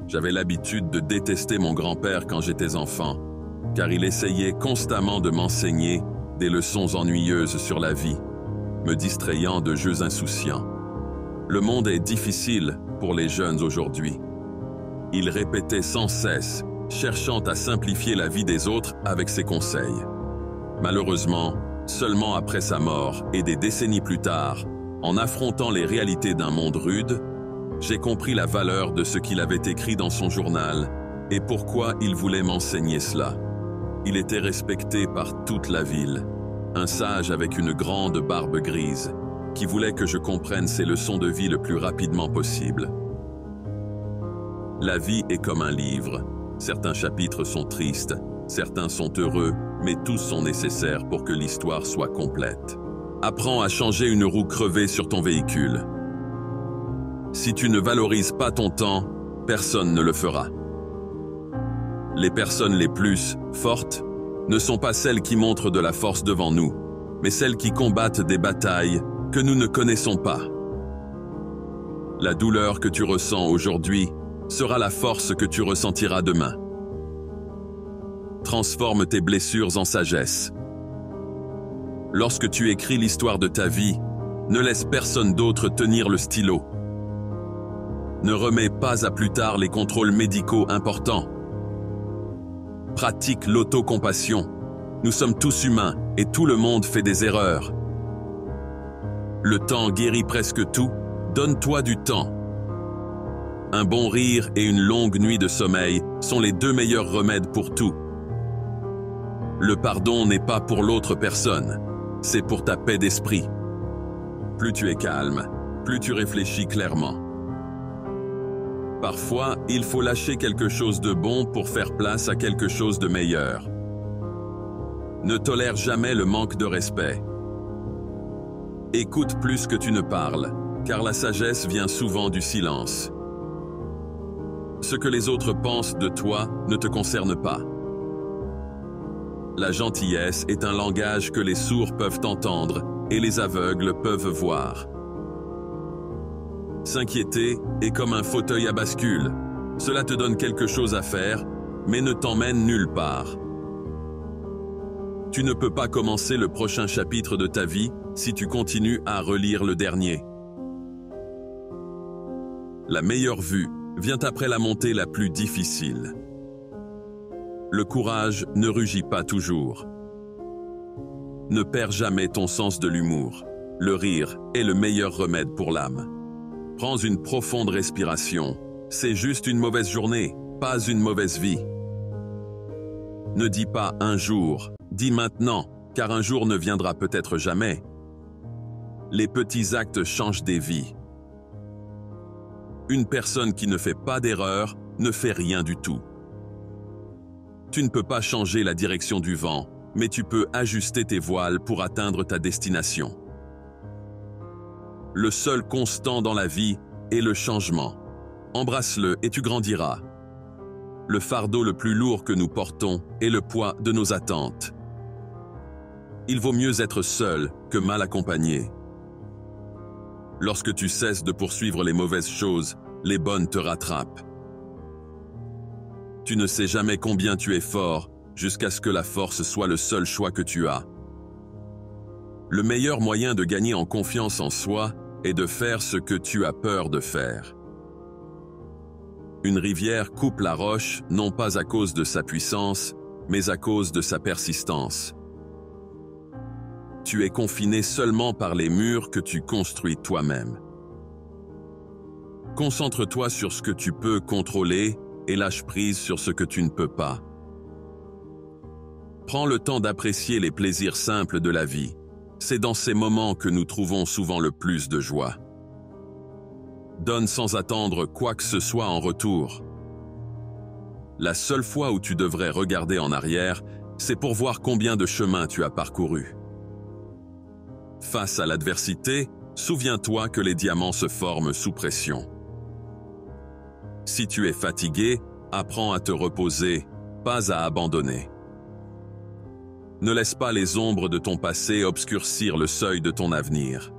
J'avais l'habitude de détester mon grand-père quand j'étais enfant, car il essayait constamment de m'enseigner des leçons ennuyeuses sur la vie, me distrayant de jeux insouciants. Le monde est difficile pour les jeunes aujourd'hui. Il répétait sans cesse, cherchant à simplifier la vie des autres avec ses conseils. Malheureusement, seulement après sa mort et des décennies plus tard, en affrontant les réalités d'un monde rude, j'ai compris la valeur de ce qu'il avait écrit dans son journal et pourquoi il voulait m'enseigner cela. Il était respecté par toute la ville, un sage avec une grande barbe grise, qui voulait que je comprenne ses leçons de vie le plus rapidement possible. La vie est comme un livre. Certains chapitres sont tristes, certains sont heureux, mais tous sont nécessaires pour que l'histoire soit complète. Apprends à changer une roue crevée sur ton véhicule. Si tu ne valorises pas ton temps, personne ne le fera. Les personnes les plus fortes ne sont pas celles qui montrent de la force devant nous, mais celles qui combattent des batailles que nous ne connaissons pas. La douleur que tu ressens aujourd'hui sera la force que tu ressentiras demain. Transforme tes blessures en sagesse. Lorsque tu écris l'histoire de ta vie, ne laisse personne d'autre tenir le stylo. Ne remets pas à plus tard les contrôles médicaux importants. Pratique l'autocompassion. Nous sommes tous humains et tout le monde fait des erreurs. Le temps guérit presque tout, donne-toi du temps. Un bon rire et une longue nuit de sommeil sont les deux meilleurs remèdes pour tout. Le pardon n'est pas pour l'autre personne, c'est pour ta paix d'esprit. Plus tu es calme, plus tu réfléchis clairement. Parfois, il faut lâcher quelque chose de bon pour faire place à quelque chose de meilleur. Ne tolère jamais le manque de respect. Écoute plus que tu ne parles, car la sagesse vient souvent du silence. Ce que les autres pensent de toi ne te concerne pas. La gentillesse est un langage que les sourds peuvent entendre et les aveugles peuvent voir. S'inquiéter est comme un fauteuil à bascule. Cela te donne quelque chose à faire, mais ne t'emmène nulle part. Tu ne peux pas commencer le prochain chapitre de ta vie si tu continues à relire le dernier. La meilleure vue vient après la montée la plus difficile. Le courage ne rugit pas toujours. Ne perds jamais ton sens de l'humour. Le rire est le meilleur remède pour l'âme. Prends une profonde respiration. C'est juste une mauvaise journée, pas une mauvaise vie. Ne dis pas un jour, dis maintenant, car un jour ne viendra peut-être jamais. Les petits actes changent des vies. Une personne qui ne fait pas d'erreur ne fait rien du tout. Tu ne peux pas changer la direction du vent, mais tu peux ajuster tes voiles pour atteindre ta destination. Le seul constant dans la vie est le changement. Embrasse-le et tu grandiras. Le fardeau le plus lourd que nous portons est le poids de nos attentes. Il vaut mieux être seul que mal accompagné. Lorsque tu cesses de poursuivre les mauvaises choses, les bonnes te rattrapent. Tu ne sais jamais combien tu es fort jusqu'à ce que la force soit le seul choix que tu as. Le meilleur moyen de gagner en confiance en soi est de faire ce que tu as peur de faire. Une rivière coupe la roche non pas à cause de sa puissance, mais à cause de sa persistance. Tu es confiné seulement par les murs que tu construis toi-même. Concentre-toi sur ce que tu peux contrôler et lâche prise sur ce que tu ne peux pas. Prends le temps d'apprécier les plaisirs simples de la vie. C'est dans ces moments que nous trouvons souvent le plus de joie. Donne sans attendre quoi que ce soit en retour. La seule fois où tu devrais regarder en arrière, c'est pour voir combien de chemin tu as parcouru. Face à l'adversité, souviens-toi que les diamants se forment sous pression. Si tu es fatigué, apprends à te reposer, pas à abandonner. Ne laisse pas les ombres de ton passé obscurcir le seuil de ton avenir.